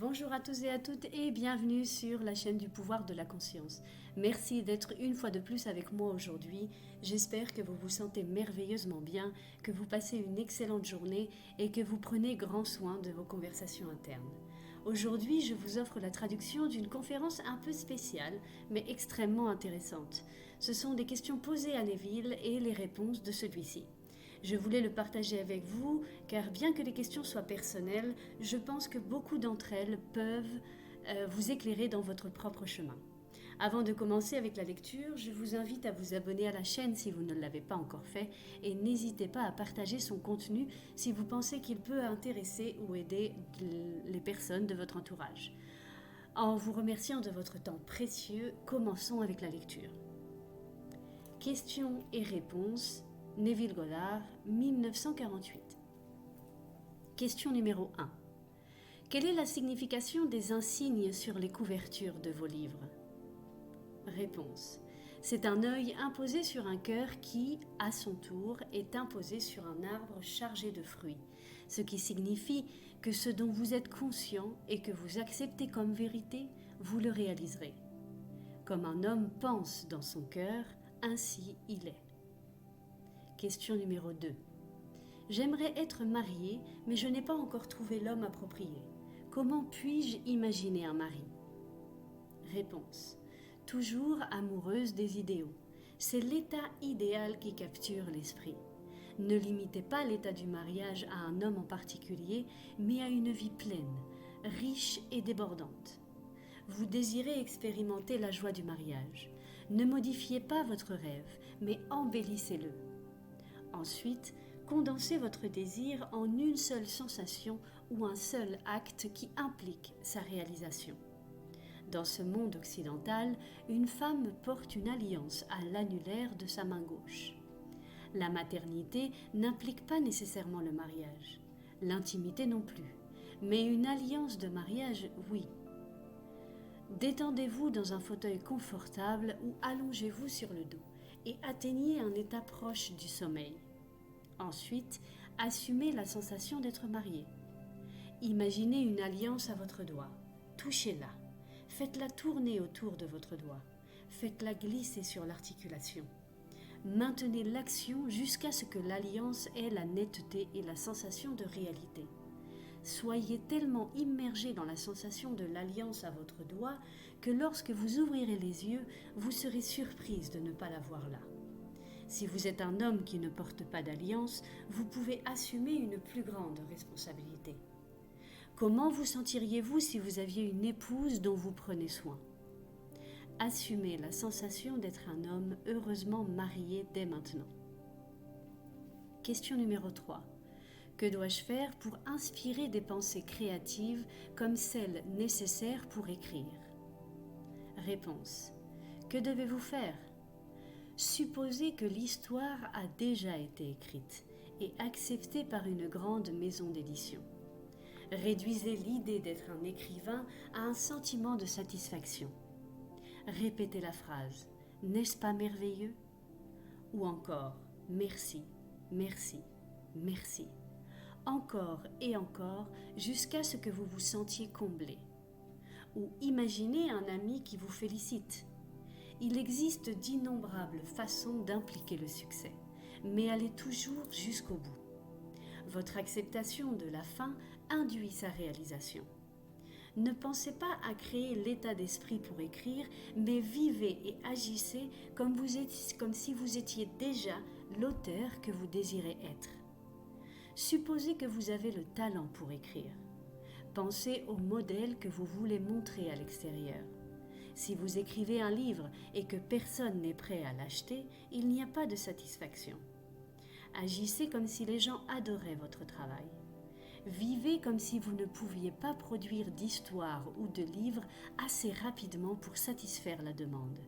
Bonjour à tous et à toutes et bienvenue sur la chaîne du pouvoir de la conscience. Merci d'être une fois de plus avec moi aujourd'hui. J'espère que vous vous sentez merveilleusement bien, que vous passez une excellente journée et que vous prenez grand soin de vos conversations internes. Aujourd'hui, je vous offre la traduction d'une conférence un peu spéciale, mais extrêmement intéressante. Ce sont des questions posées à Neville et les réponses de celui-ci. Je voulais le partager avec vous car bien que les questions soient personnelles, je pense que beaucoup d'entre elles peuvent vous éclairer dans votre propre chemin. Avant de commencer avec la lecture, je vous invite à vous abonner à la chaîne si vous ne l'avez pas encore fait et n'hésitez pas à partager son contenu si vous pensez qu'il peut intéresser ou aider les personnes de votre entourage. En vous remerciant de votre temps précieux, commençons avec la lecture. Questions et réponses. Neville Goddard, 1948. Question numéro 1. Quelle est la signification des insignes sur les couvertures de vos livres? Réponse. C'est un œil imposé sur un cœur qui, à son tour, est imposé sur un arbre chargé de fruits, ce qui signifie que ce dont vous êtes conscient et que vous acceptez comme vérité, vous le réaliserez. Comme un homme pense dans son cœur, ainsi il est. Question numéro 2. J'aimerais être mariée, mais je n'ai pas encore trouvé l'homme approprié. Comment puis-je imaginer un mari? Réponse. Toujours amoureuse des idéaux. C'est l'état idéal qui capture l'esprit. Ne limitez pas l'état du mariage à un homme en particulier, mais à une vie pleine, riche et débordante. Vous désirez expérimenter la joie du mariage. Ne modifiez pas votre rêve, mais embellissez-le. Ensuite, condensez votre désir en une seule sensation ou un seul acte qui implique sa réalisation. Dans ce monde occidental, une femme porte une alliance à l'annulaire de sa main gauche. La maternité n'implique pas nécessairement le mariage, l'intimité non plus, mais une alliance de mariage, oui. Détendez-vous dans un fauteuil confortable ou allongez-vous sur le dos et atteignez un état proche du sommeil. Ensuite, assumez la sensation d'être marié. Imaginez une alliance à votre doigt. Touchez-la. Faites-la tourner autour de votre doigt. Faites-la glisser sur l'articulation. Maintenez l'action jusqu'à ce que l'alliance ait la netteté et la sensation de réalité. Soyez tellement immergé dans la sensation de l'alliance à votre doigt que lorsque vous ouvrirez les yeux, vous serez surprise de ne pas la voir là. Si vous êtes un homme qui ne porte pas d'alliance, vous pouvez assumer une plus grande responsabilité. Comment vous sentiriez-vous si vous aviez une épouse dont vous prenez soin? Assumez la sensation d'être un homme heureusement marié dès maintenant. Question numéro 3. Que dois-je faire pour inspirer des pensées créatives comme celles nécessaires pour écrire? Réponse. Que devez-vous faire? Supposez que l'histoire a déjà été écrite et acceptée par une grande maison d'édition. Réduisez l'idée d'être un écrivain à un sentiment de satisfaction. Répétez la phrase « N'est-ce pas merveilleux ?» ou encore « Merci, merci, merci » encore et encore jusqu'à ce que vous vous sentiez comblé. Ou imaginez un ami qui vous félicite. Il existe d'innombrables façons d'impliquer le succès, mais allez toujours jusqu'au bout. Votre acceptation de la fin induit sa réalisation. Ne pensez pas à créer l'état d'esprit pour écrire, mais vivez et agissez comme si vous étiez déjà l'auteur que vous désirez être. Supposez que vous avez le talent pour écrire. Pensez au modèle que vous voulez montrer à l'extérieur. Si vous écrivez un livre et que personne n'est prêt à l'acheter, il n'y a pas de satisfaction. Agissez comme si les gens adoraient votre travail. Vivez comme si vous ne pouviez pas produire d'histoire ou de livres assez rapidement pour satisfaire la demande.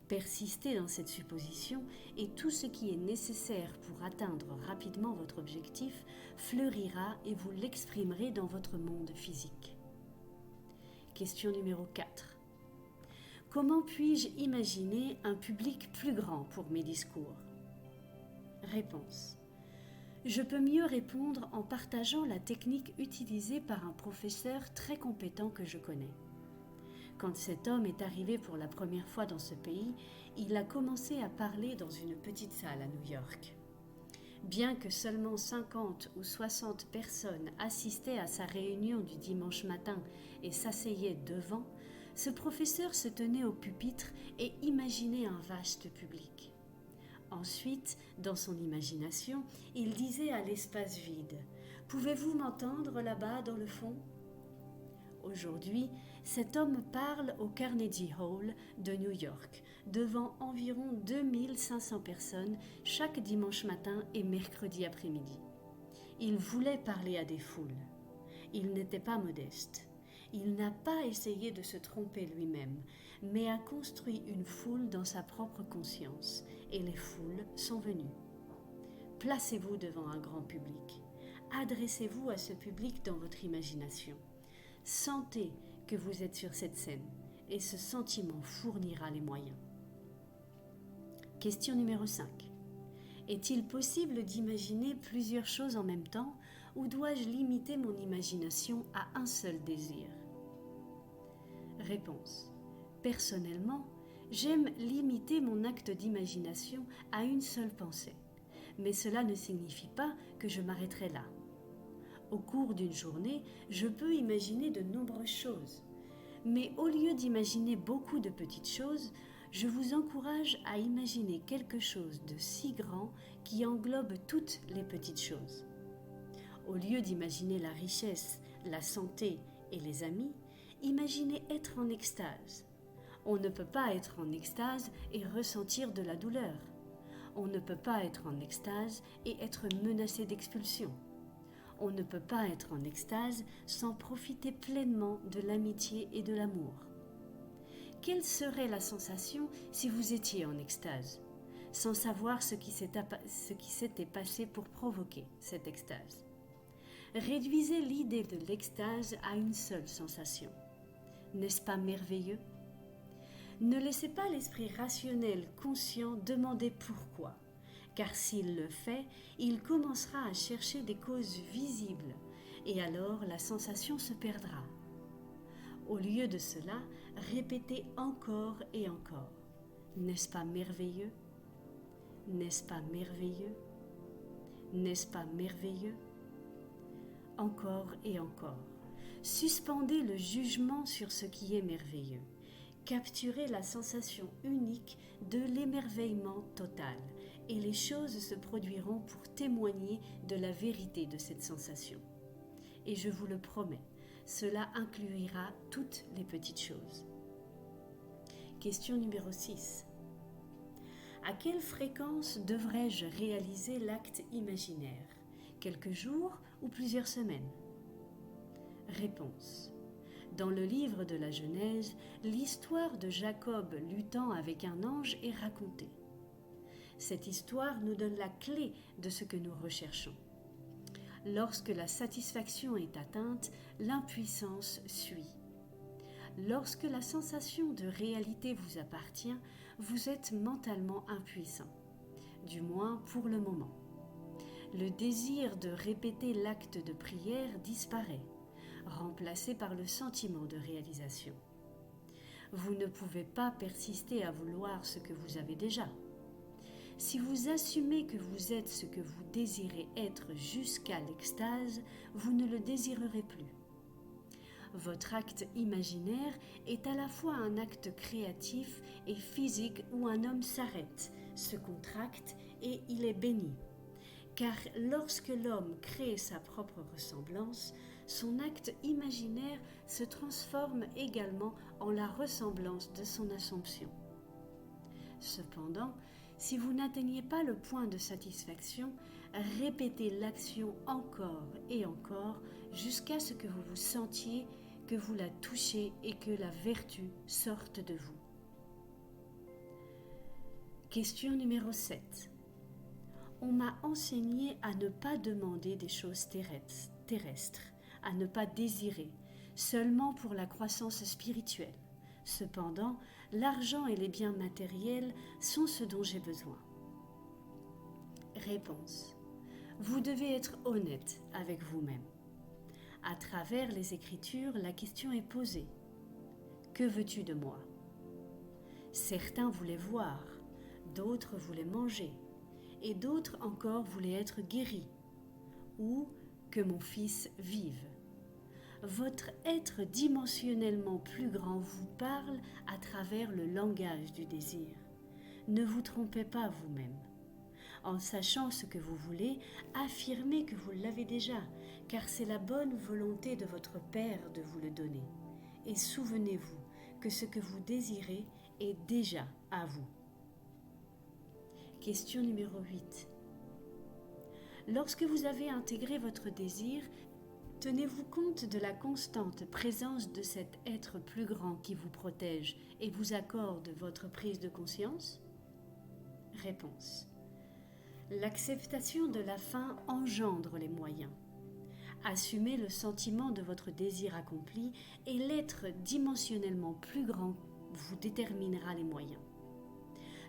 Persistez dans cette supposition et tout ce qui est nécessaire pour atteindre rapidement votre objectif fleurira et vous l'exprimerez dans votre monde physique. Question numéro 4. Comment puis-je imaginer un public plus grand pour mes discours? Réponse. Je peux mieux répondre en partageant la technique utilisée par un professeur très compétent que je connais. Quand cet homme est arrivé pour la première fois dans ce pays, il a commencé à parler dans une petite salle à New York. Bien que seulement 50 ou 60 personnes assistaient à sa réunion du dimanche matin et s'asseyaient devant, ce professeur se tenait au pupitre et imaginait un vaste public. Ensuite, dans son imagination, il disait à l'espace vide « Pouvez-vous m'entendre là-bas dans le fond ?» Aujourd'hui, cet homme parle au Carnegie Hall de New York, devant environ 2500 personnes chaque dimanche matin et mercredi après-midi. Il voulait parler à des foules. Il n'était pas modeste. Il n'a pas essayé de se tromper lui-même, mais a construit une foule dans sa propre conscience, et les foules sont venues. Placez-vous devant un grand public. Adressez-vous à ce public dans votre imagination. Sentez que vous êtes sur cette scène, et ce sentiment fournira les moyens. Question numéro 5. Est-il possible d'imaginer plusieurs choses en même temps, ou dois-je limiter mon imagination à un seul désir ? Réponse. Personnellement, j'aime limiter mon acte d'imagination à une seule pensée, mais cela ne signifie pas que je m'arrêterai là. Au cours d'une journée, je peux imaginer de nombreuses choses, mais au lieu d'imaginer beaucoup de petites choses, je vous encourage à imaginer quelque chose de si grand qui englobe toutes les petites choses. Au lieu d'imaginer la richesse, la santé et les amis, imaginez être en extase. On ne peut pas être en extase et ressentir de la douleur. On ne peut pas être en extase et être menacé d'expulsion. On ne peut pas être en extase sans profiter pleinement de l'amitié et de l'amour. Quelle serait la sensation si vous étiez en extase, sans savoir ce qui s'était passé pour provoquer cette extase? Réduisez l'idée de l'extase à une seule sensation. N'est-ce pas merveilleux? Ne laissez pas l'esprit rationnel conscient demander pourquoi, car s'il le fait, il commencera à chercher des causes visibles, et alors la sensation se perdra. Au lieu de cela, répétez encore et encore. N'est-ce pas merveilleux? N'est-ce pas merveilleux? N'est-ce pas merveilleux? Encore et encore. Suspendez le jugement sur ce qui est merveilleux. Capturez la sensation unique de l'émerveillement total et les choses se produiront pour témoigner de la vérité de cette sensation. Et je vous le promets, cela inclura toutes les petites choses. Question numéro 6. À quelle fréquence devrais-je réaliser l'acte imaginaire? Quelques jours ou plusieurs semaines? Réponse. Dans le livre de la Genèse, l'histoire de Jacob luttant avec un ange est racontée. Cette histoire nous donne la clé de ce que nous recherchons. Lorsque la satisfaction est atteinte, l'impuissance suit. Lorsque la sensation de réalité vous appartient, vous êtes mentalement impuissant, du moins pour le moment. Le désir de répéter l'acte de prière disparaît, remplacé par le sentiment de réalisation. Vous ne pouvez pas persister à vouloir ce que vous avez déjà. Si vous assumez que vous êtes ce que vous désirez être jusqu'à l'extase, vous ne le désirerez plus. Votre acte imaginaire est à la fois un acte créatif et physique où un homme s'arrête, se contracte et il est béni. Car lorsque l'homme crée sa propre ressemblance, son acte imaginaire se transforme également en la ressemblance de son assomption. Cependant, si vous n'atteignez pas le point de satisfaction, répétez l'action encore et encore jusqu'à ce que vous vous sentiez que vous la touchez et que la vertu sorte de vous. Question numéro 7. On m'a enseigné à ne pas demander des choses terrestres, à ne pas désirer, seulement pour la croissance spirituelle. Cependant, l'argent et les biens matériels sont ce dont j'ai besoin. Réponse. Vous devez être honnête avec vous-même. À travers les Écritures, la question est posée. Que veux-tu de moi? Certains voulaient voir, d'autres voulaient manger, et d'autres encore voulaient être guéris, ou que mon fils vive. Votre être dimensionnellement plus grand vous parle à travers le langage du désir. Ne vous trompez pas vous-même. En sachant ce que vous voulez, affirmez que vous l'avez déjà, car c'est la bonne volonté de votre Père de vous le donner. Et souvenez-vous que ce que vous désirez est déjà à vous. Question numéro 8. Lorsque vous avez intégré votre désir, tenez-vous compte de la constante présence de cet être plus grand qui vous protège et vous accorde votre prise de conscience? Réponse. L'acceptation de la fin engendre les moyens. Assumez le sentiment de votre désir accompli et l'être dimensionnellement plus grand vous déterminera les moyens.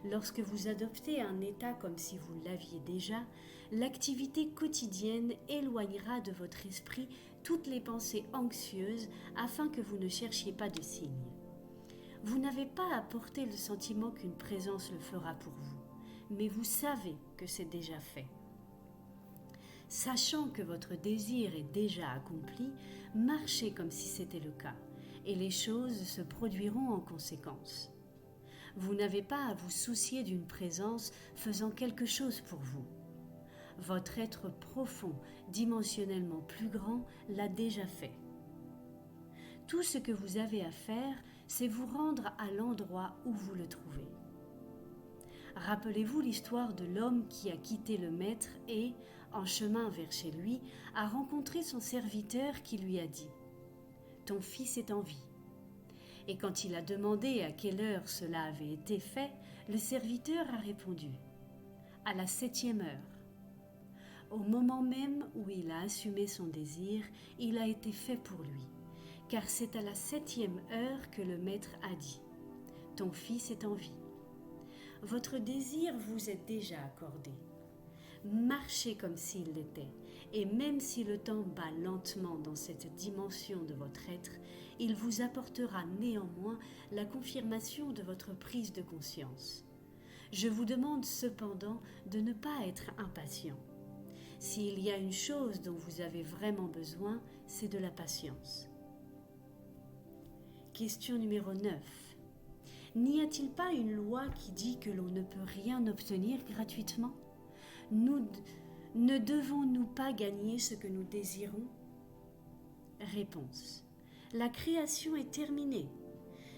Lorsque vous adoptez un état comme si vous l'aviez déjà, l'activité quotidienne éloignera de votre esprit toutes les pensées anxieuses afin que vous ne cherchiez pas de signes. Vous n'avez pas à porter le sentiment qu'une présence le fera pour vous, mais vous savez que c'est déjà fait. Sachant que votre désir est déjà accompli, marchez comme si c'était le cas, et les choses se produiront en conséquence. Vous n'avez pas à vous soucier d'une présence faisant quelque chose pour vous. Votre être profond, dimensionnellement plus grand, l'a déjà fait. Tout ce que vous avez à faire, c'est vous rendre à l'endroit où vous le trouvez. Rappelez-vous l'histoire de l'homme qui a quitté le maître et, en chemin vers chez lui, a rencontré son serviteur qui lui a dit « Ton fils est en vie ». Et quand il a demandé à quelle heure cela avait été fait, le serviteur a répondu « À la 7e heure ». Au moment même où il a assumé son désir, il a été fait pour lui, car c'est à la 7e heure que le maître a dit « Ton fils est en vie ». Votre désir vous est déjà accordé. Marchez comme s'il l'était, et même si le temps bat lentement dans cette dimension de votre être, il vous apportera néanmoins la confirmation de votre prise de conscience. Je vous demande cependant de ne pas être impatient. S'il y a une chose dont vous avez vraiment besoin, c'est de la patience. Question numéro 9. N'y a-t-il pas une loi qui dit que l'on ne peut rien obtenir gratuitement? Ne devons-nous pas gagner ce que nous désirons? Réponse. La création est terminée.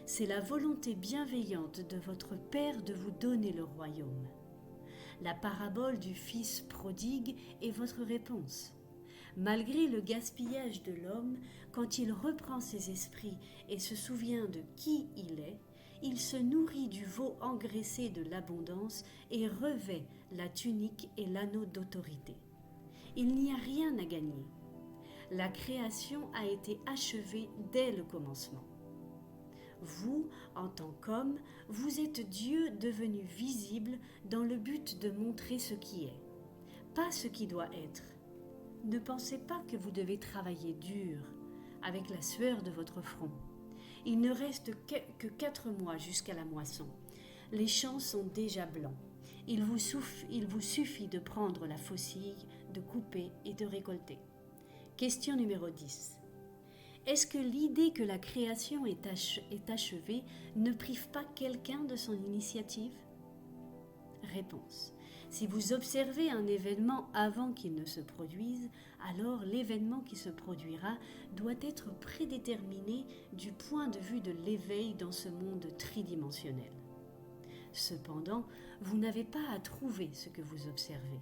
C'est la volonté bienveillante de votre Père de vous donner le royaume. La parabole du Fils prodigue est votre réponse. Malgré le gaspillage de l'homme, quand il reprend ses esprits et se souvient de qui il est, il se nourrit du veau engraissé de l'abondance et revêt la tunique et l'anneau d'autorité. Il n'y a rien à gagner. La création a été achevée dès le commencement. Vous, en tant qu'homme, vous êtes Dieu devenu visible dans le but de montrer ce qui est, pas ce qui doit être. Ne pensez pas que vous devez travailler dur, avec la sueur de votre front. Il ne reste que 4 mois jusqu'à la moisson. Les champs sont déjà blancs. Il vous suffit de prendre la faucille, de couper et de récolter. Question numéro 10. Est-ce que l'idée que la création est achevée ne prive pas quelqu'un de son initiative? Réponse. Si vous observez un événement avant qu'il ne se produise, alors l'événement qui se produira doit être prédéterminé du point de vue de l'éveil dans ce monde tridimensionnel. Cependant, vous n'avez pas à trouver ce que vous observez.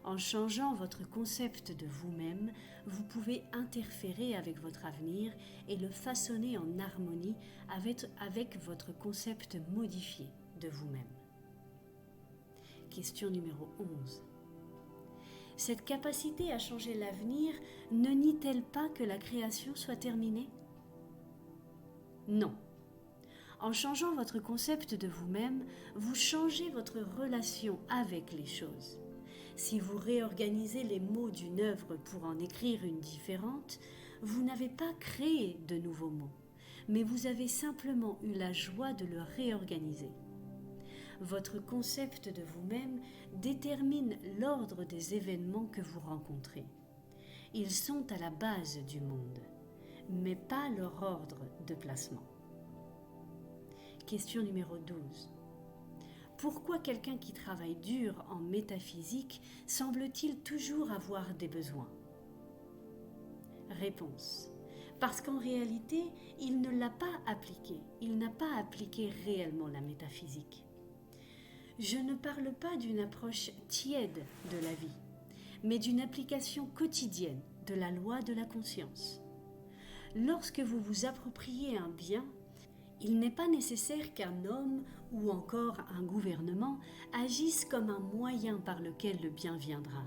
En changeant votre concept de vous-même, vous pouvez interférer avec votre avenir et le façonner en harmonie avec votre concept modifié de vous-même. Question numéro 11. Cette capacité à changer l'avenir ne nie-t-elle pas que la création soit terminée? Non. En changeant votre concept de vous-même, vous changez votre relation avec les choses. Si vous réorganisez les mots d'une œuvre pour en écrire une différente, vous n'avez pas créé de nouveaux mots, mais vous avez simplement eu la joie de le réorganiser. Votre concept de vous-même détermine l'ordre des événements que vous rencontrez. Ils sont à la base du monde, mais pas leur ordre de placement. Question numéro 12. Pourquoi quelqu'un qui travaille dur en métaphysique semble-t-il toujours avoir des besoins? Réponse. Parce qu'en réalité, il ne l'a pas appliqué. Il n'a pas appliqué réellement la métaphysique. Je ne parle pas d'une approche tiède de la vie, mais d'une application quotidienne de la loi de la conscience. Lorsque vous vous appropriez un bien, il n'est pas nécessaire qu'un homme ou encore un gouvernement agisse comme un moyen par lequel le bien viendra.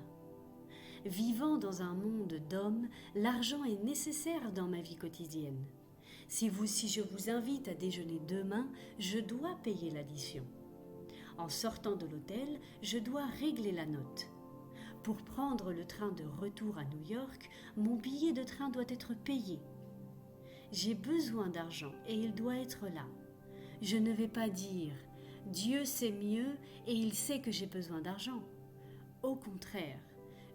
Vivant dans un monde d'hommes, l'argent est nécessaire dans ma vie quotidienne. Si je vous invite à déjeuner demain, je dois payer l'addition. En sortant de l'hôtel, je dois régler la note. Pour prendre le train de retour à New York, mon billet de train doit être payé. J'ai besoin d'argent et il doit être là. Je ne vais pas dire « Dieu sait mieux et il sait que j'ai besoin d'argent ». Au contraire,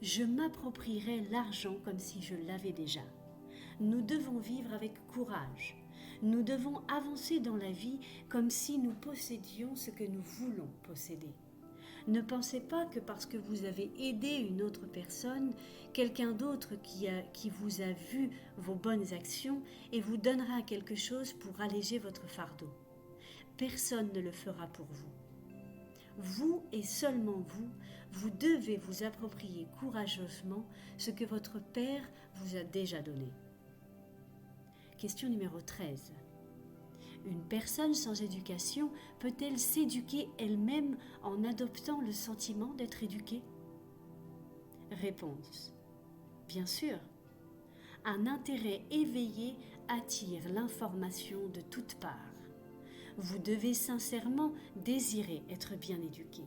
je m'approprierai l'argent comme si je l'avais déjà. Nous devons vivre avec courage. Nous devons avancer dans la vie comme si nous possédions ce que nous voulons posséder. Ne pensez pas que parce que vous avez aidé une autre personne, quelqu'un d'autre qui vous a vu vos bonnes actions et vous donnera quelque chose pour alléger votre fardeau. Personne ne le fera pour vous. Vous et seulement vous, vous devez vous approprier courageusement ce que votre Père vous a déjà donné. Question numéro 13. Une personne sans éducation peut-elle s'éduquer elle-même en adoptant le sentiment d'être éduquée? Réponse. Bien sûr. Un intérêt éveillé attire l'information de toutes parts. Vous devez sincèrement désirer être bien éduqué.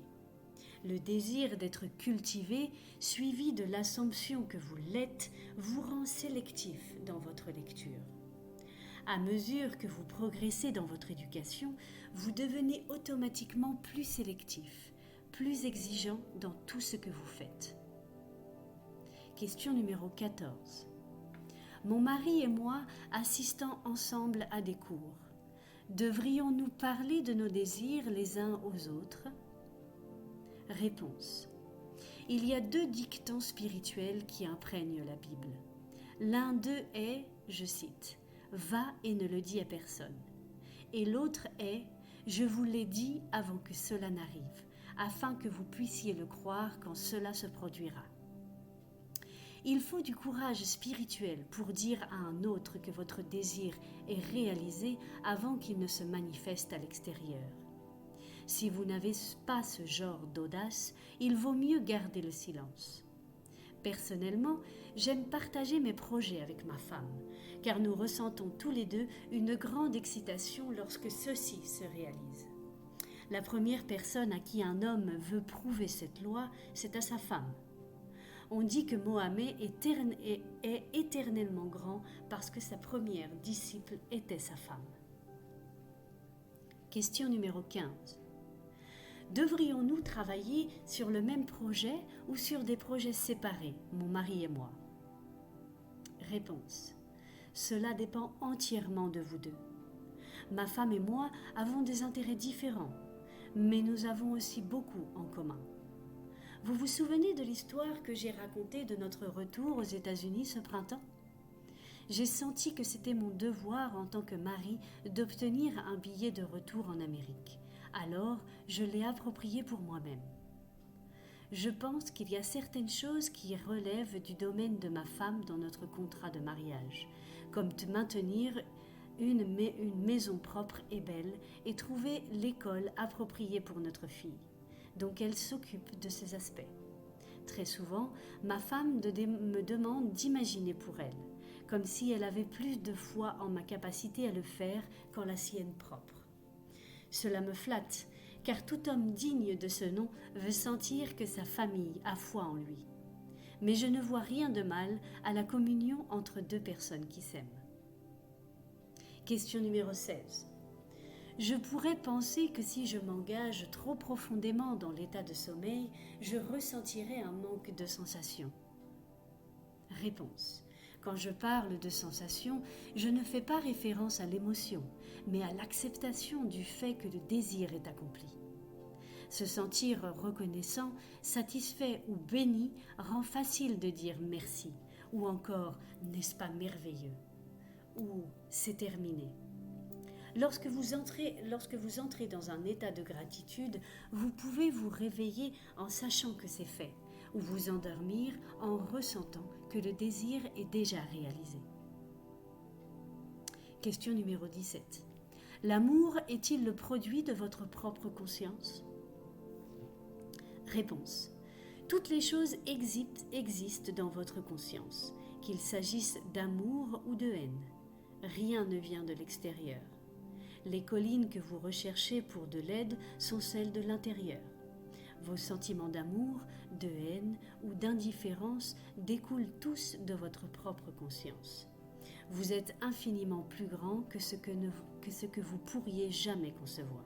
Le désir d'être cultivé, suivi de l'assomption que vous l'êtes, vous rend sélectif dans votre lecture. À mesure que vous progressez dans votre éducation, vous devenez automatiquement plus sélectif, plus exigeant dans tout ce que vous faites. Question numéro 14. Mon mari et moi assistons ensemble à des cours. Devrions-nous parler de nos désirs les uns aux autres? Réponse. Il y a 2 dictons spirituels qui imprègnent la Bible. L'un d'eux est, je cite, « Va et ne le dis à personne ». Et l'autre est « Je vous l'ai dit avant que cela n'arrive, afin que vous puissiez le croire quand cela se produira ». Il faut du courage spirituel pour dire à un autre que votre désir est réalisé avant qu'il ne se manifeste à l'extérieur. Si vous n'avez pas ce genre d'audace, il vaut mieux garder le silence. Personnellement, j'aime partager mes projets avec ma femme, car nous ressentons tous les deux une grande excitation lorsque ceux-ci se réalisent. La première personne à qui un homme veut prouver cette loi, c'est à sa femme. On dit que Mohammed est éternellement grand parce que sa première disciple était sa femme. Question numéro 15. Devrions-nous travailler sur le même projet ou sur des projets séparés, mon mari et moi? Réponse. Cela dépend entièrement de vous deux. Ma femme et moi avons des intérêts différents, mais nous avons aussi beaucoup en commun. Vous vous souvenez de l'histoire que j'ai racontée de notre retour aux États-Unis ce printemps? J'ai senti que c'était mon devoir en tant que mari d'obtenir un billet de retour en Amérique. Alors, je l'ai approprié pour moi-même. Je pense qu'il y a certaines choses qui relèvent du domaine de ma femme dans notre contrat de mariage, comme de maintenir une maison propre et belle et trouver l'école appropriée pour notre fille. Donc elle s'occupe de ces aspects. Très souvent, ma femme me demande d'imaginer pour elle, comme si elle avait plus de foi en ma capacité à le faire qu'en la sienne propre. Cela me flatte, car tout homme digne de ce nom veut sentir que sa famille a foi en lui. Mais je ne vois rien de mal à la communion entre deux personnes qui s'aiment. Question numéro 16. Je pourrais penser que si je m'engage trop profondément dans l'état de sommeil, je ressentirai un manque de sensation. Réponse. Quand je parle de sensation, je ne fais pas référence à l'émotion, mais à l'acceptation du fait que le désir est accompli. Se sentir reconnaissant, satisfait ou béni rend facile de dire merci, ou encore n'est-ce pas merveilleux, ou c'est terminé. Lorsque vous entrez dans un état de gratitude, vous pouvez vous réveiller en sachant que c'est fait, ou vous endormir en ressentant que le désir est déjà réalisé. Question numéro 17. L'amour est-il le produit de votre propre conscience ? Réponse. Toutes les choses existent dans votre conscience, qu'il s'agisse d'amour ou de haine. Rien ne vient de l'extérieur. Les collines que vous recherchez pour de l'aide sont celles de l'intérieur. Vos sentiments d'amour, de haine ou d'indifférence découlent tous de votre propre conscience. Vous êtes infiniment plus grand que ce que vous pourriez jamais concevoir.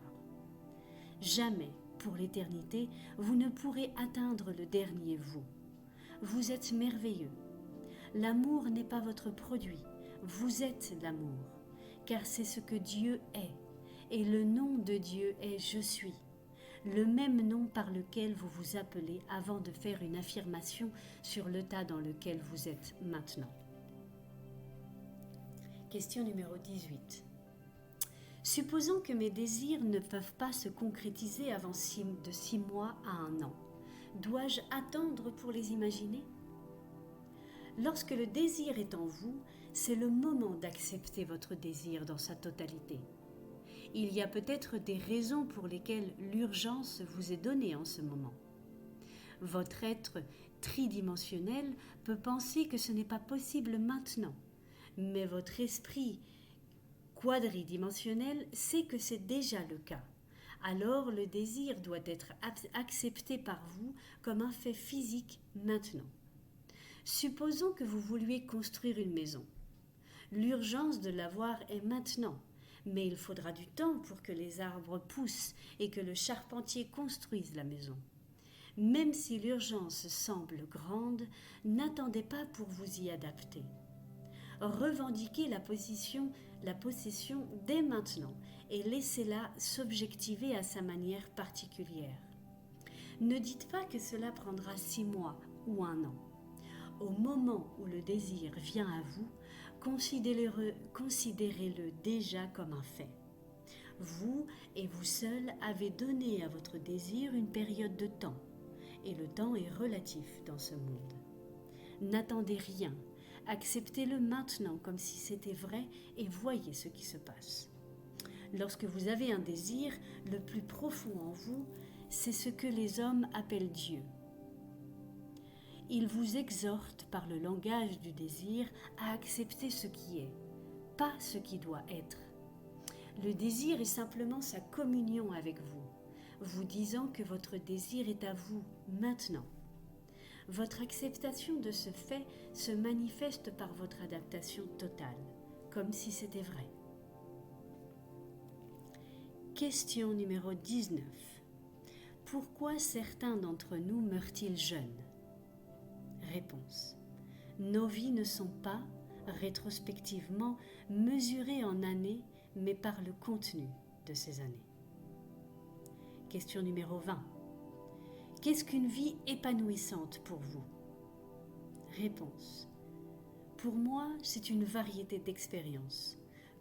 Jamais, pour l'éternité, vous ne pourrez atteindre le dernier vous. Vous êtes merveilleux. L'amour n'est pas votre produit, vous êtes l'amour, car c'est ce que Dieu est, et le nom de Dieu est « Je suis », le même nom par lequel vous vous appelez avant de faire une affirmation sur l'état dans lequel vous êtes maintenant. Question numéro 18. Supposons que mes désirs ne peuvent pas se concrétiser avant de 6 mois à 1 an. Dois-je attendre pour les imaginer ? Lorsque le désir est en vous, c'est le moment d'accepter votre désir dans sa totalité. Il y a peut-être des raisons pour lesquelles l'urgence vous est donnée en ce moment. Votre être tridimensionnel peut penser que ce n'est pas possible maintenant, mais votre esprit quadridimensionnel sait que c'est déjà le cas. Alors le désir doit être accepté par vous comme un fait physique maintenant. Supposons que vous vouliez construire une maison. L'urgence de l'avoir est maintenant, mais il faudra du temps pour que les arbres poussent et que le charpentier construise la maison. Même si l'urgence semble grande, n'attendez pas pour vous y adapter. Revendiquez la possession dès maintenant et laissez-la s'objectiver à sa manière particulière. Ne dites pas que cela prendra 6 mois ou 1 an. Au moment où le désir vient à vous, considérez-le déjà comme un fait. Vous et vous seul avez donné à votre désir une période de temps, et le temps est relatif dans ce monde. N'attendez rien, acceptez-le maintenant comme si c'était vrai et voyez ce qui se passe. Lorsque vous avez un désir, le plus profond en vous, c'est ce que les hommes appellent Dieu. Il vous exhorte par le langage du désir à accepter ce qui est, pas ce qui doit être. Le désir est simplement sa communion avec vous, vous disant que votre désir est à vous maintenant. Votre acceptation de ce fait se manifeste par votre adaptation totale, comme si c'était vrai. Question numéro 19. Pourquoi certains d'entre nous meurent-ils jeunes ? Réponse. Nos vies ne sont pas, rétrospectivement, mesurées en années, mais par le contenu de ces années. Question numéro 20. Qu'est-ce qu'une vie épanouissante pour vous ? Réponse. Pour moi, c'est une variété d'expériences.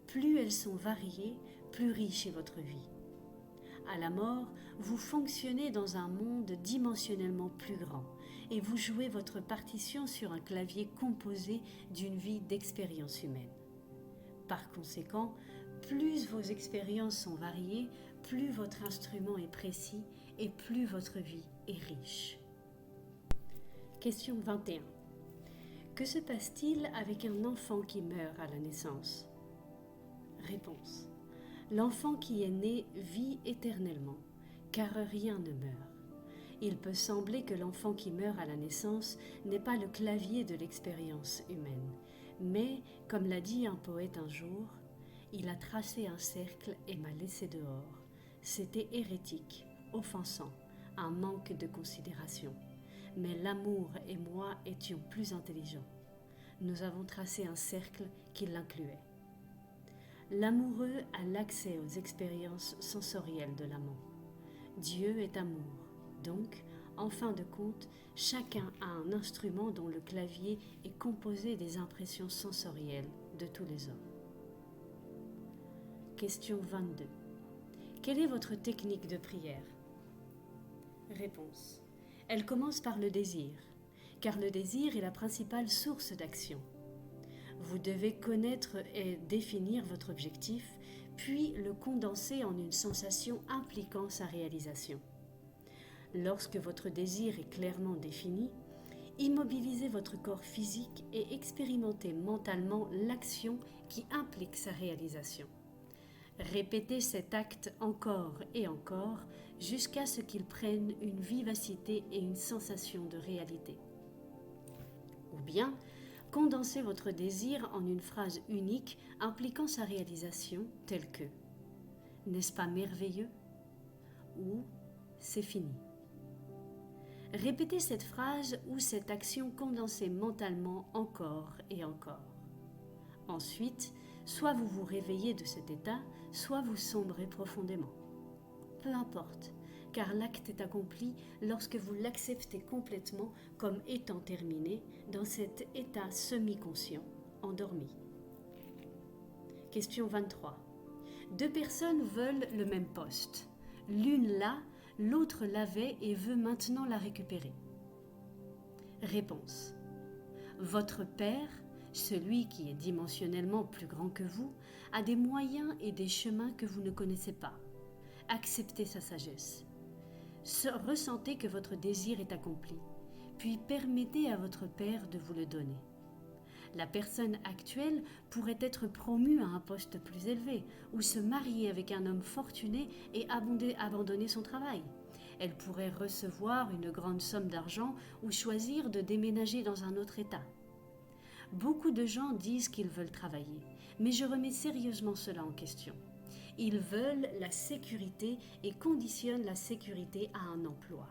Plus elles sont variées, plus riche est votre vie. À la mort, vous fonctionnez dans un monde dimensionnellement plus grand et vous jouez votre partition sur un clavier composé d'une vie d'expériences humaines. Par conséquent, plus vos expériences sont variées, plus votre instrument est précis et plus votre vie est riche. Question 21. Que se passe-t-il avec un enfant qui meurt à la naissance ? Réponse. L'enfant qui est né vit éternellement, car rien ne meurt. Il peut sembler que l'enfant qui meurt à la naissance n'est pas le clavier de l'expérience humaine, mais, comme l'a dit un poète un jour, « Il a tracé un cercle et m'a laissé dehors. C'était hérétique, offensant, un manque de considération. Mais l'amour et moi étions plus intelligents. Nous avons tracé un cercle qui l'incluait. » L'amoureux a l'accès aux expériences sensorielles de l'amant. Dieu est amour, donc, en fin de compte, chacun a un instrument dont le clavier est composé des impressions sensorielles de tous les hommes. Question 22. Quelle est votre technique de prière? Réponse. Elle commence par le désir, car le désir est la principale source d'action. Vous devez connaître et définir votre objectif, puis le condenser en une sensation impliquant sa réalisation. Lorsque votre désir est clairement défini, immobilisez votre corps physique et expérimentez mentalement l'action qui implique sa réalisation. Répétez cet acte encore et encore jusqu'à ce qu'il prenne une vivacité et une sensation de réalité. Ou bien, condensez votre désir en une phrase unique impliquant sa réalisation telle que « N'est-ce pas merveilleux ?» ou « C'est fini ». Répétez cette phrase ou cette action condensée mentalement encore et encore. Ensuite, soit vous vous réveillez de cet état, soit vous sombrez profondément. Peu importe, car l'acte est accompli lorsque vous l'acceptez complètement comme étant terminé dans cet état semi-conscient, endormi. Question 23. Deux personnes veulent le même poste. L'une l'a, l'autre l'avait et veut maintenant la récupérer. Réponse. Votre père, celui qui est dimensionnellement plus grand que vous, a des moyens et des chemins que vous ne connaissez pas. Acceptez sa sagesse. Ressentez que votre désir est accompli, puis permettez à votre père de vous le donner. La personne actuelle pourrait être promue à un poste plus élevé, ou se marier avec un homme fortuné et abandonner son travail. Elle pourrait recevoir une grande somme d'argent ou choisir de déménager dans un autre état. Beaucoup de gens disent qu'ils veulent travailler, mais je remets sérieusement cela en question. Ils veulent la sécurité et conditionnent la sécurité à un emploi.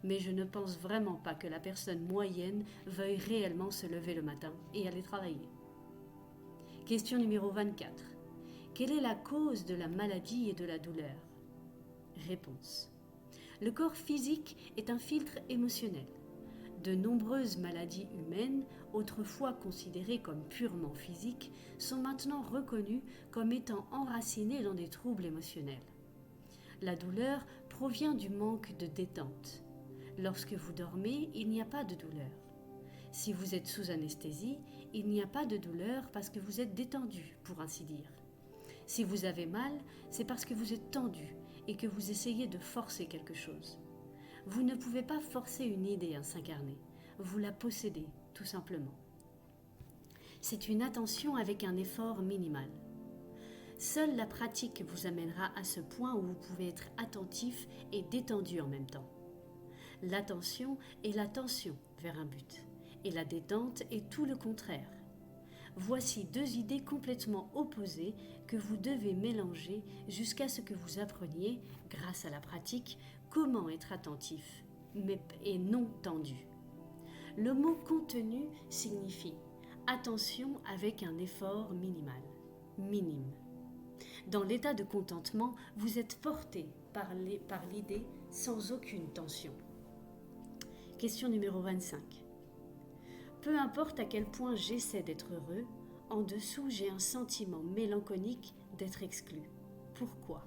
Mais je ne pense vraiment pas que la personne moyenne veuille réellement se lever le matin et aller travailler. Question numéro 24. Quelle est la cause de la maladie et de la douleur? Réponse. Le corps physique est un filtre émotionnel. De nombreuses maladies humaines, autrefois considérées comme purement physiques, sont maintenant reconnues comme étant enracinées dans des troubles émotionnels. La douleur provient du manque de détente. Lorsque vous dormez, il n'y a pas de douleur. Si vous êtes sous anesthésie, il n'y a pas de douleur parce que vous êtes détendu, pour ainsi dire. Si vous avez mal, c'est parce que vous êtes tendu et que vous essayez de forcer quelque chose. Vous ne pouvez pas forcer une idée à s'incarner, vous la possédez, tout simplement. C'est une attention avec un effort minimal. Seule la pratique vous amènera à ce point où vous pouvez être attentif et détendu en même temps. L'attention est la tension vers un but, et la détente est tout le contraire. Voici deux idées complètement opposées que vous devez mélanger jusqu'à ce que vous appreniez, grâce à la pratique, comment être attentif, et non tendu. Le mot contenu signifie attention avec un effort minimal, minime. Dans l'état de contentement, vous êtes porté par l'idée sans aucune tension. Question numéro 25. Peu importe à quel point j'essaie d'être heureux, en dessous j'ai un sentiment mélancolique d'être exclu. Pourquoi?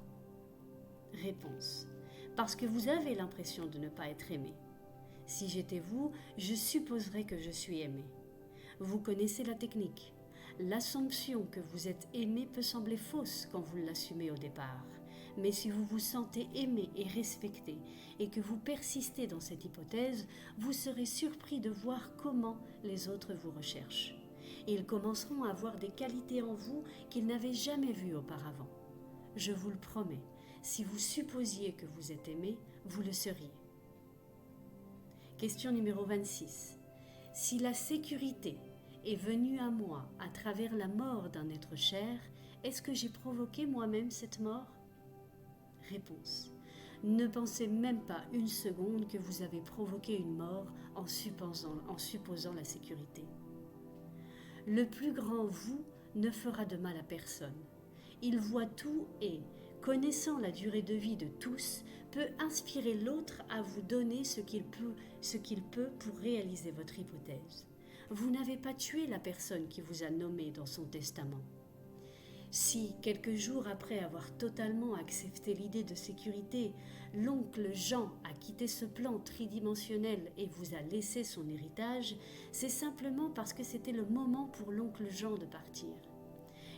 Réponse. Parce que vous avez l'impression de ne pas être aimé. Si j'étais vous, je supposerais que je suis aimé. Vous connaissez la technique. L'assomption que vous êtes aimé peut sembler fausse quand vous l'assumez au départ. Mais si vous vous sentez aimé et respecté et que vous persistez dans cette hypothèse, vous serez surpris de voir comment les autres vous recherchent. Ils commenceront à voir des qualités en vous qu'ils n'avaient jamais vues auparavant. Je vous le promets, Si vous supposiez que vous êtes aimé, vous le seriez. Question numéro 26. Si la sécurité est venue à moi à travers la mort d'un être cher, est-ce que j'ai provoqué moi-même cette mort? Réponse. Ne pensez même pas une seconde que vous avez provoqué une mort en supposant la sécurité. Le plus grand vous ne fera de mal à personne. Il voit tout et, connaissant la durée de vie de tous, peut inspirer l'autre à vous donner ce qu'il peut pour réaliser votre hypothèse. Vous n'avez pas tué la personne qui vous a nommé dans son testament. Si, quelques jours après avoir totalement accepté l'idée de sécurité, l'oncle Jean a quitté ce plan tridimensionnel et vous a laissé son héritage, c'est simplement parce que c'était le moment pour l'oncle Jean de partir.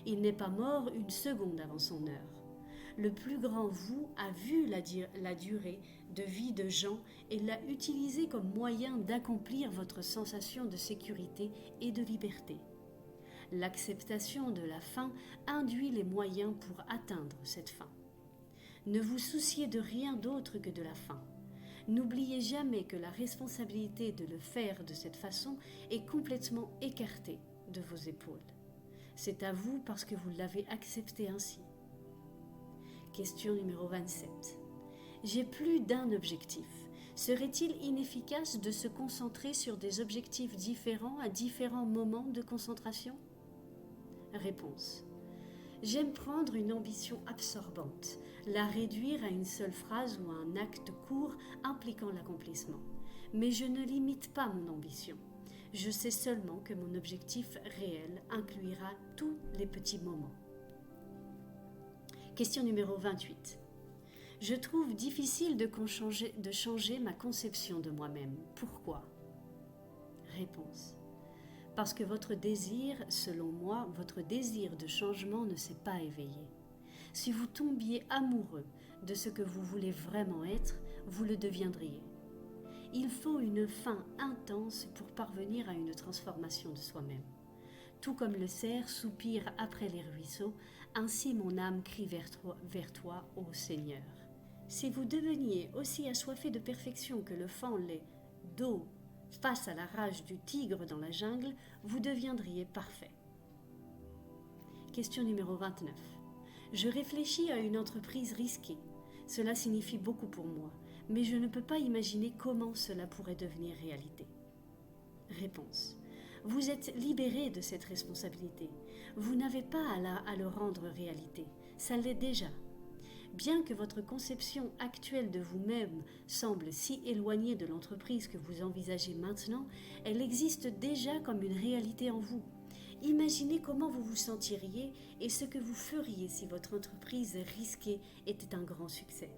Il n'est pas mort une seconde avant son heure. Le plus grand vous a vu la durée de vie de Jean et l'a utilisé comme moyen d'accomplir votre sensation de sécurité et de liberté. L'acceptation de la fin induit les moyens pour atteindre cette fin. Ne vous souciez de rien d'autre que de la fin. N'oubliez jamais que la responsabilité de le faire de cette façon est complètement écartée de vos épaules. C'est à vous parce que vous l'avez accepté ainsi. Question numéro 27. J'ai plus d'un objectif. Serait-il inefficace de se concentrer sur des objectifs différents à différents moments de concentration? Réponse. J'aime prendre une ambition absorbante, la réduire à une seule phrase ou à un acte court impliquant l'accomplissement. Mais je ne limite pas mon ambition. Je sais seulement que mon objectif réel inclura tous les petits moments. Question numéro 28. Je trouve difficile de changer ma conception de moi-même. Pourquoi? Réponse. Parce que votre désir, selon moi, votre désir de changement ne s'est pas éveillé. Si vous tombiez amoureux de ce que vous voulez vraiment être, vous le deviendriez. Il faut une faim intense pour parvenir à une transformation de soi-même. Tout comme le cerf soupire après les ruisseaux, ainsi mon âme crie vers toi, ô Seigneur. Si vous deveniez aussi assoiffé de perfection que le faon l'est d'eau face à la rage du tigre dans la jungle, vous deviendriez parfait. Question numéro 29. Je réfléchis à une entreprise risquée. Cela signifie beaucoup pour moi, mais je ne peux pas imaginer comment cela pourrait devenir réalité. Réponse. Vous êtes libéré de cette responsabilité. Vous n'avez pas à le rendre réalité. Ça l'est déjà. Bien que votre conception actuelle de vous-même semble si éloignée de l'entreprise que vous envisagez maintenant, elle existe déjà comme une réalité en vous. Imaginez comment vous vous sentiriez et ce que vous feriez si votre entreprise risquée était un grand succès.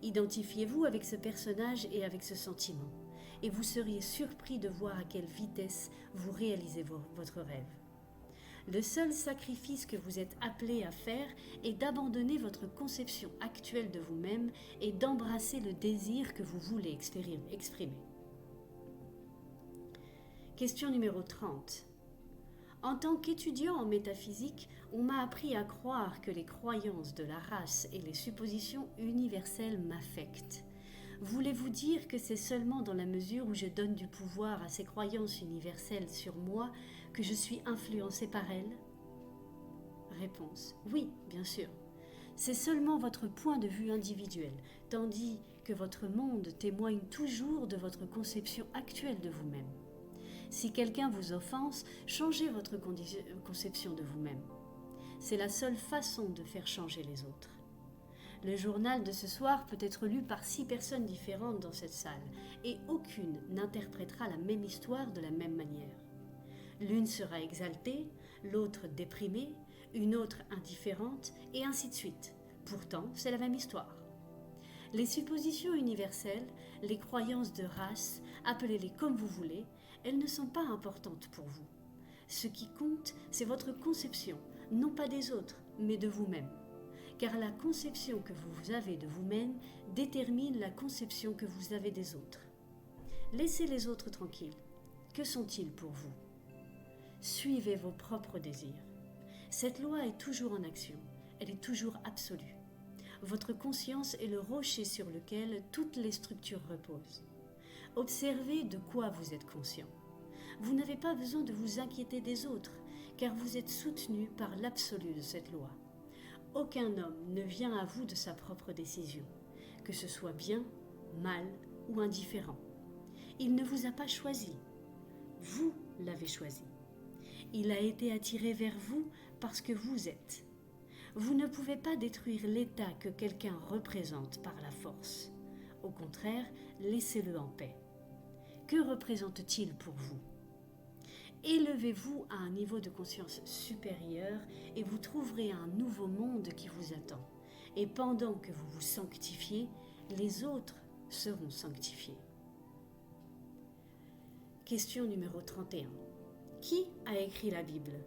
Identifiez-vous avec ce personnage et avec ce sentiment, et vous seriez surpris de voir à quelle vitesse vous réalisez votre rêve. Le seul sacrifice que vous êtes appelé à faire est d'abandonner votre conception actuelle de vous-même et d'embrasser le désir que vous voulez exprimer. Question numéro 30. En tant qu'étudiant en métaphysique, on m'a appris à croire que les croyances de la race et les suppositions universelles m'affectent. Voulez-vous dire que c'est seulement dans la mesure où je donne du pouvoir à ces croyances universelles sur moi que je suis influencé par elles? Réponse. Oui, bien sûr. C'est seulement votre point de vue individuel, tandis que votre monde témoigne toujours de votre conception actuelle de vous-même. Si quelqu'un vous offense, changez votre conception de vous-même. C'est la seule façon de faire changer les autres. Le journal de ce soir peut être lu par 6 personnes différentes dans cette salle, et aucune n'interprétera la même histoire de la même manière. L'une sera exaltée, l'autre déprimée, une autre indifférente, et ainsi de suite. Pourtant, c'est la même histoire. Les suppositions universelles, les croyances de race, appelez-les comme vous voulez, elles ne sont pas importantes pour vous. Ce qui compte, c'est votre conception, non pas des autres, mais de vous-même. Car la conception que vous avez de vous-même détermine la conception que vous avez des autres. Laissez les autres tranquilles. Que sont-ils pour vous? Suivez vos propres désirs. Cette loi est toujours en action, elle est toujours absolue. Votre conscience est le rocher sur lequel toutes les structures reposent. Observez de quoi vous êtes conscient. Vous n'avez pas besoin de vous inquiéter des autres, car vous êtes soutenu par l'absolu de cette loi. Aucun homme ne vient à vous de sa propre décision, que ce soit bien, mal ou indifférent. Il ne vous a pas choisi. Vous l'avez choisi. Il a été attiré vers vous parce que vous êtes. Vous ne pouvez pas détruire l'état que quelqu'un représente par la force. Au contraire, laissez-le en paix. Que représente-t-il pour vous ? Élevez-vous à un niveau de conscience supérieur et vous trouverez un nouveau monde qui vous attend. Et pendant que vous vous sanctifiez, les autres seront sanctifiés. Question numéro 31. Qui a écrit la Bible ?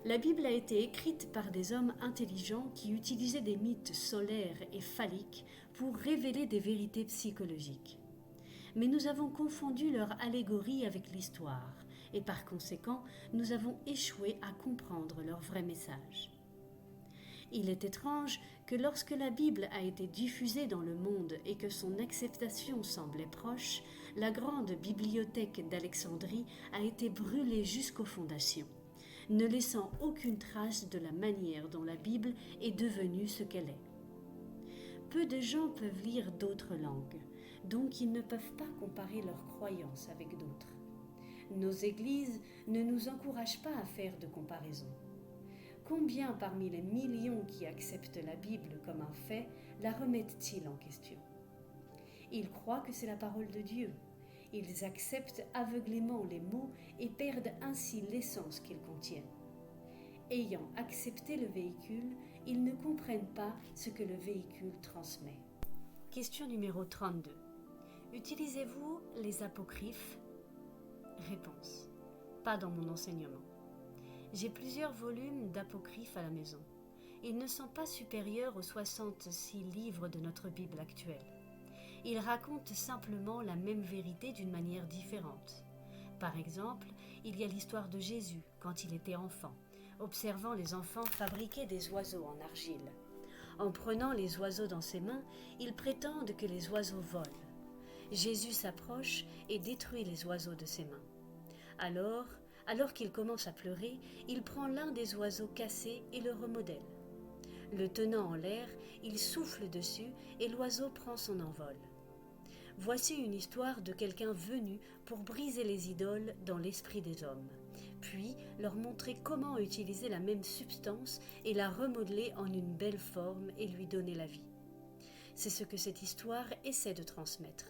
La Bible a été écrite par des hommes intelligents qui utilisaient des mythes solaires et phalliques pour révéler des vérités psychologiques. Mais nous avons confondu leur allégorie avec l'histoire, et par conséquent, nous avons échoué à comprendre leur vrai message. Il est étrange que lorsque la Bible a été diffusée dans le monde et que son acceptation semblait proche, la grande bibliothèque d'Alexandrie a été brûlée jusqu'aux fondations, ne laissant aucune trace de la manière dont la Bible est devenue ce qu'elle est. Peu de gens peuvent lire d'autres langues, donc ils ne peuvent pas comparer leurs croyances avec d'autres. Nos églises ne nous encouragent pas à faire de comparaison. Combien parmi les millions qui acceptent la Bible comme un fait la remettent-ils en question ? Ils croient que c'est la parole de Dieu. Ils acceptent aveuglément les mots et perdent ainsi l'essence qu'ils contiennent. Ayant accepté le véhicule, ils ne comprennent pas ce que le véhicule transmet. Question numéro 32. Utilisez-vous les apocryphes ? Réponse. Pas dans mon enseignement. J'ai plusieurs volumes d'apocryphes à la maison. Ils ne sont pas supérieurs aux 66 livres de notre Bible actuelle. Ils racontent simplement la même vérité d'une manière différente. Par exemple, il y a l'histoire de Jésus quand il était enfant, observant les enfants fabriquer des oiseaux en argile. En prenant les oiseaux dans ses mains, ils prétendent que les oiseaux volent. Jésus s'approche et détruit les oiseaux de ses mains. Alors qu'il commence à pleurer, il prend l'un des oiseaux cassés et le remodèle. Le tenant en l'air, il souffle dessus et l'oiseau prend son envol. Voici une histoire de quelqu'un venu pour briser les idoles dans l'esprit des hommes, puis leur montrer comment utiliser la même substance et la remodeler en une belle forme et lui donner la vie. C'est ce que cette histoire essaie de transmettre.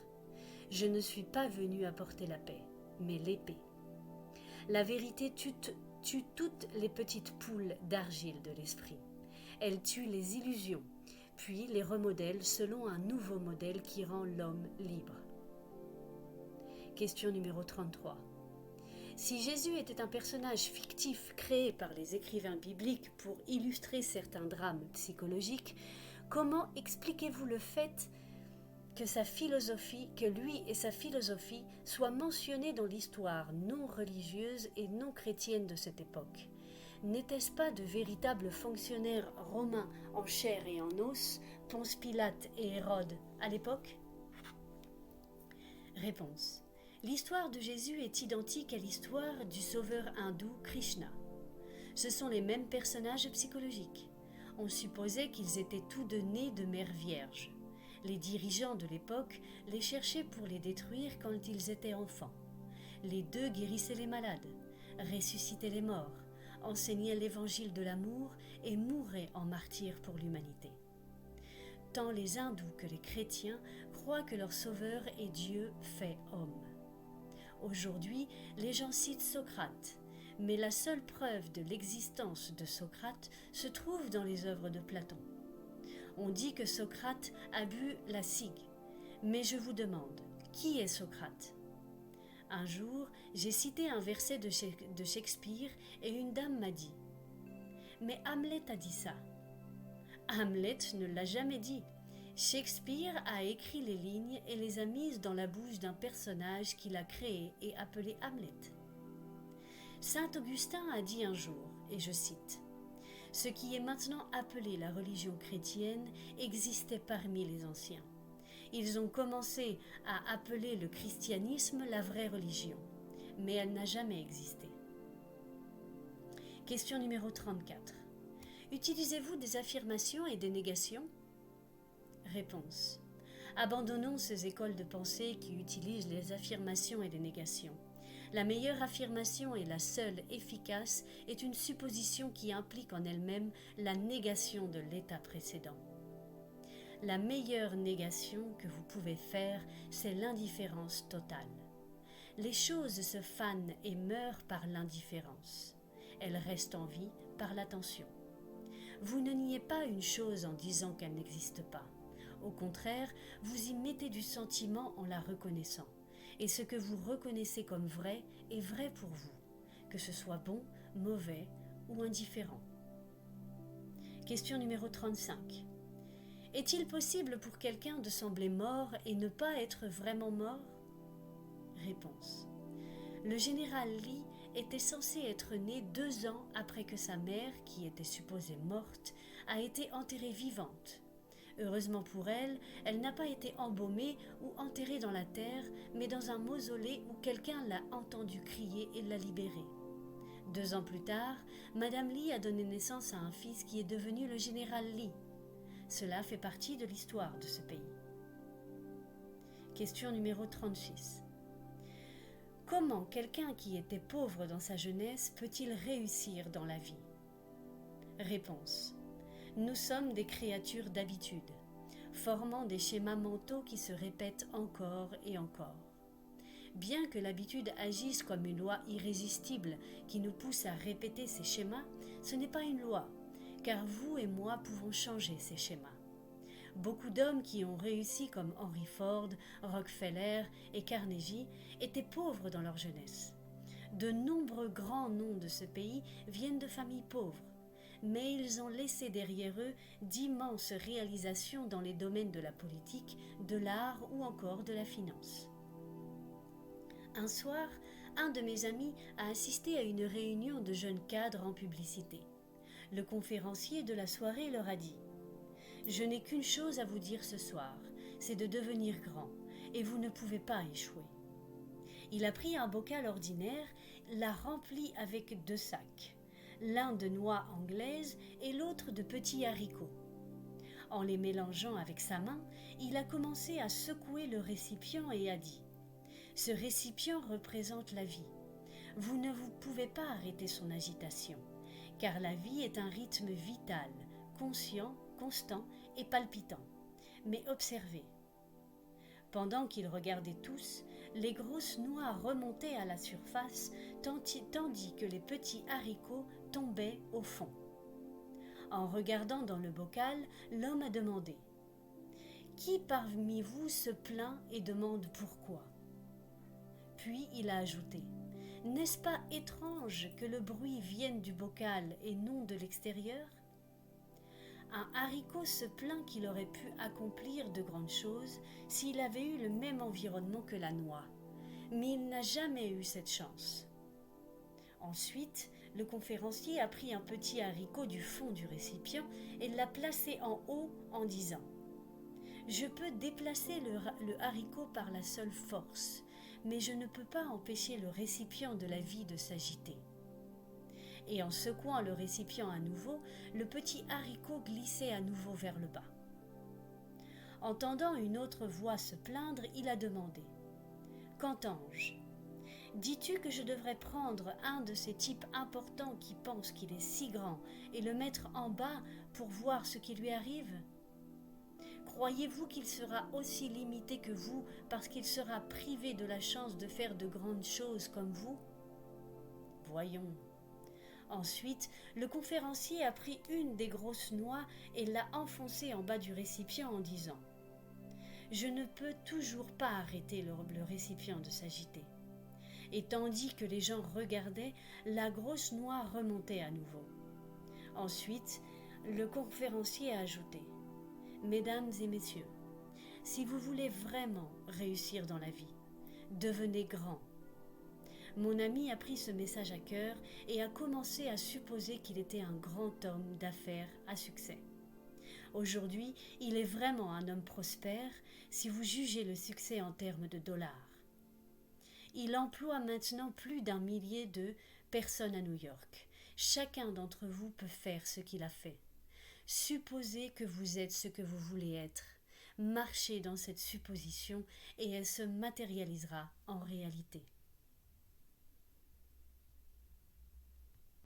Je ne suis pas venu apporter la paix, mais l'épée. La vérité tue toutes les petites poules d'argile de l'esprit. Elle tue les illusions, puis les remodèle selon un nouveau modèle qui rend l'homme libre. Question numéro 33. Si Jésus était un personnage fictif créé par les écrivains bibliques pour illustrer certains drames psychologiques, comment expliquez-vous le fait que lui et sa philosophie soient mentionnés dans l'histoire non religieuse et non chrétienne de cette époque ? N'étaient-ce pas de véritables fonctionnaires romains en chair et en os, Ponce Pilate et Hérode, à l'époque ? Réponse. L'histoire de Jésus est identique à l'histoire du sauveur hindou Krishna. Ce sont les mêmes personnages psychologiques. On supposait qu'ils étaient tous deux nés de mère vierge. Les dirigeants de l'époque les cherchaient pour les détruire quand ils étaient enfants. Les deux guérissaient les malades, ressuscitaient les morts, enseignaient l'évangile de l'amour et mouraient en martyrs pour l'humanité. Tant les hindous que les chrétiens croient que leur sauveur est Dieu fait homme. Aujourd'hui, les gens citent Socrate, mais la seule preuve de l'existence de Socrate se trouve dans les œuvres de Platon. On dit que Socrate a bu la cigue, mais je vous demande, qui est Socrate ? Un jour, j'ai cité un verset de Shakespeare et une dame m'a dit « Mais Hamlet a dit ça ». Hamlet ne l'a jamais dit. Shakespeare a écrit les lignes et les a mises dans la bouche d'un personnage qu'il a créé et appelé Hamlet. Saint Augustin a dit un jour, et je cite, « Ce qui est maintenant appelé la religion chrétienne existait parmi les anciens. Ils ont commencé à appeler le christianisme la vraie religion, mais elle n'a jamais existé. Question numéro 34. Utilisez-vous des affirmations et des négations? Réponse. Abandonnons ces écoles de pensée qui utilisent les affirmations et les négations. La meilleure affirmation et la seule efficace est une supposition qui implique en elle-même la négation de l'état précédent. La meilleure négation que vous pouvez faire, c'est l'indifférence totale. Les choses se fanent et meurent par l'indifférence. Elles restent en vie par l'attention. Vous ne niez pas une chose en disant qu'elle n'existe pas. Au contraire, vous y mettez du sentiment en la reconnaissant. Et ce que vous reconnaissez comme vrai est vrai pour vous, que ce soit bon, mauvais ou indifférent. Question numéro 35. Est-il possible pour quelqu'un de sembler mort et ne pas être vraiment mort? Réponse. Le général Lee était censé être né 2 ans après que sa mère, qui était supposée morte, a été enterrée vivante. Heureusement pour elle, elle n'a pas été embaumée ou enterrée dans la terre, mais dans un mausolée où quelqu'un l'a entendu crier et l'a libérée. 2 ans plus tard, Madame Lee a donné naissance à un fils qui est devenu le général Lee. Cela fait partie de l'histoire de ce pays. Question numéro 36. Comment quelqu'un qui était pauvre dans sa jeunesse peut-il réussir dans la vie? Réponse. Nous sommes des créatures d'habitude, formant des schémas mentaux qui se répètent encore et encore. Bien que l'habitude agisse comme une loi irrésistible qui nous pousse à répéter ces schémas, ce n'est pas une loi, car vous et moi pouvons changer ces schémas. Beaucoup d'hommes qui ont réussi comme Henry Ford, Rockefeller et Carnegie étaient pauvres dans leur jeunesse. De nombreux grands noms de ce pays viennent de familles pauvres, mais ils ont laissé derrière eux d'immenses réalisations dans les domaines de la politique, de l'art ou encore de la finance. Un soir, un de mes amis a assisté à une réunion de jeunes cadres en publicité. Le conférencier de la soirée leur a dit « Je n'ai qu'une chose à vous dire ce soir, c'est de devenir grand, et vous ne pouvez pas échouer. » Il a pris un bocal ordinaire, l'a rempli avec 2 sacs, l'un de noix anglaises et l'autre de petits haricots. En les mélangeant avec sa main, il a commencé à secouer le récipient et a dit « Ce récipient représente la vie. Vous ne pouvez pas arrêter son agitation, car la vie est un rythme vital, conscient, constant et palpitant. Mais observez. » Pendant qu'ils regardaient tous, les grosses noix remontaient à la surface, tandis que les petits haricots tombaient au fond. En regardant dans le bocal, l'homme a demandé « Qui parmi vous se plaint et demande pourquoi ?» Puis il a ajouté « N'est-ce pas étrange que le bruit vienne du bocal et non de l'extérieur ?» Un haricot se plaint qu'il aurait pu accomplir de grandes choses s'il avait eu le même environnement que la noix, mais il n'a jamais eu cette chance. Ensuite, le conférencier a pris un petit haricot du fond du récipient et l'a placé en haut en disant « Je peux déplacer le haricot par la seule force, mais je ne peux pas empêcher le récipient de la vie de s'agiter. » Et en secouant le récipient à nouveau, le petit haricot glissait à nouveau vers le bas. Entendant une autre voix se plaindre, il a demandé « Qu'entends-je ? Dis-tu que je devrais prendre un de ces types importants qui pensent qu'il est si grand et le mettre en bas pour voir ce qui lui arrive ? Croyez-vous qu'il sera aussi limité que vous parce qu'il sera privé de la chance de faire de grandes choses comme vous ? Voyons. » Ensuite, le conférencier a pris une des grosses noix et l'a enfoncée en bas du récipient en disant « Je ne peux toujours pas arrêter le récipient de s'agiter. » Et tandis que les gens regardaient, la grosse noix remontait à nouveau. Ensuite, le conférencier a ajouté « Mesdames et messieurs, si vous voulez vraiment réussir dans la vie, devenez grand. Mon ami a pris ce message à cœur et a commencé à supposer qu'il était un grand homme d'affaires à succès. Aujourd'hui, il est vraiment un homme prospère si vous jugez le succès en termes de dollars. Il emploie maintenant plus d'1 millier de personnes à New York. Chacun d'entre vous peut faire ce qu'il a fait. Supposez que vous êtes ce que vous voulez être. Marchez dans cette supposition et elle se matérialisera en réalité.